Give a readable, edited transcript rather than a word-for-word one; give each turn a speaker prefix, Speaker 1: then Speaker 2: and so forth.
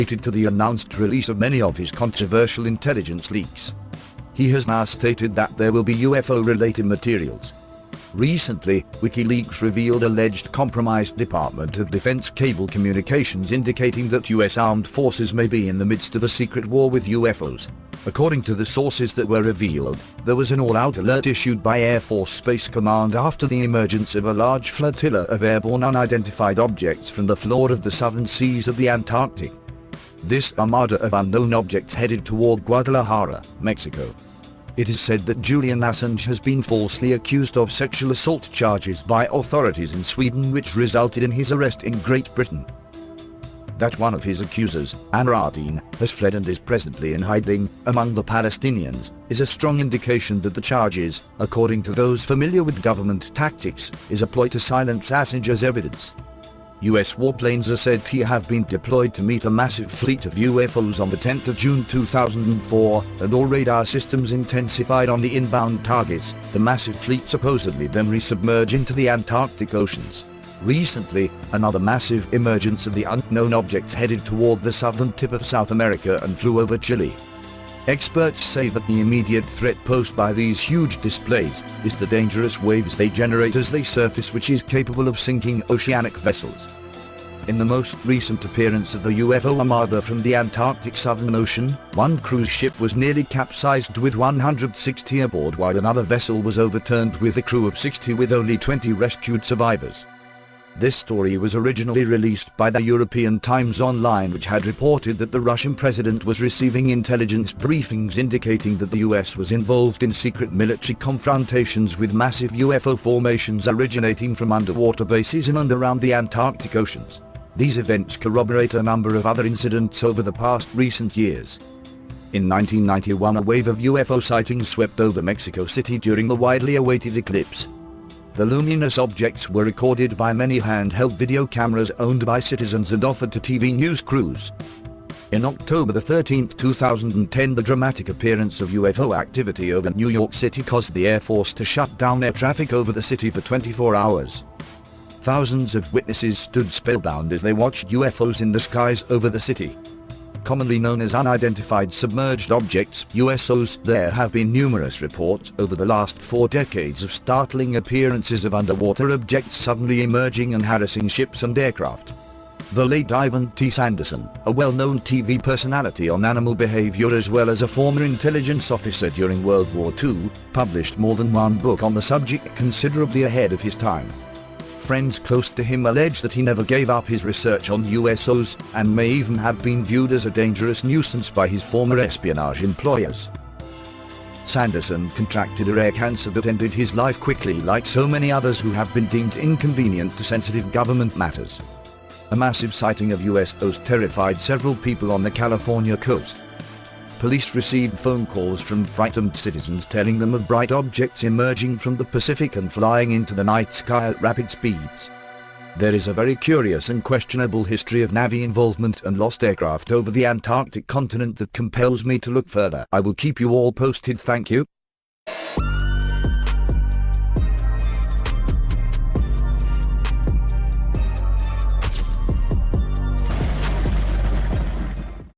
Speaker 1: related to the announced release of many of his controversial intelligence leaks. He has now stated that there will be UFO-related materials. Recently, WikiLeaks revealed alleged compromised Department of Defense cable communications indicating that US armed forces may be in the midst of a secret war with UFOs. According to the sources that were revealed, there was an all-out alert issued by Air Force Space Command after the emergence of a large flotilla of airborne unidentified objects from the floor of the southern seas of the Antarctic. This armada of unknown objects headed toward Guadalajara, Mexico. It is said that Julian Assange has been falsely accused of sexual assault charges by authorities in Sweden, which resulted in his arrest in Great Britain. That one of his accusers, Anwar, has fled and is presently in hiding among the Palestinians, is a strong indication that the charges, according to those familiar with government tactics, is a ploy to silence Assange's evidence. US warplanes are said to have been deployed to meet a massive fleet of UFOs on the 10th of June 2004, and all radar systems intensified on the inbound targets. The massive fleet supposedly then resubmerged into the Antarctic oceans. Recently, another massive emergence of the unknown objects headed toward the southern tip of South America and flew over Chile. Experts say that the immediate threat posed by these huge displays is the dangerous waves they generate as they surface, which is capable of sinking oceanic vessels. In the most recent appearance of the UFO armada from the Antarctic Southern Ocean, one cruise ship was nearly capsized with 160 aboard, while another vessel was overturned with a crew of 60 with only 20 rescued survivors. This story was originally released by the European Times Online, which had reported that the Russian president was receiving intelligence briefings indicating that the US was involved in secret military confrontations with massive UFO formations originating from underwater bases in and around the Antarctic oceans. These events corroborate a number of other incidents over the past recent years. In 1991, a wave of UFO sightings swept over Mexico City during the widely awaited eclipse. The luminous objects were recorded by many handheld video cameras owned by citizens and offered to TV news crews. In October 13, 2010, the dramatic appearance of UFO activity over New York City caused the Air Force to shut down air traffic over the city for 24 hours. Thousands of witnesses stood spellbound as they watched UFOs in the skies over the city. Commonly known as unidentified submerged objects, USOs, there have been numerous reports over the last 4 decades of startling appearances of underwater objects suddenly emerging and harassing ships and aircraft. The late Ivan T. Sanderson, a well-known TV personality on animal behavior as well as a former intelligence officer during World War II, published more than one book on the subject, considerably ahead of his time. Friends close to him allege that he never gave up his research on USOs, and may even have been viewed as a dangerous nuisance by his former espionage employers. Sanderson contracted a rare cancer that ended his life quickly, like so many others who have been deemed inconvenient to sensitive government matters. A massive sighting of USOs terrified several people on the California coast. Police received phone calls from frightened citizens telling them of bright objects emerging from the Pacific and flying into the night sky at rapid speeds. There is a very curious and questionable history of Navy involvement and lost aircraft over the Antarctic continent that compels me to look further. I will keep you all posted. Thank you.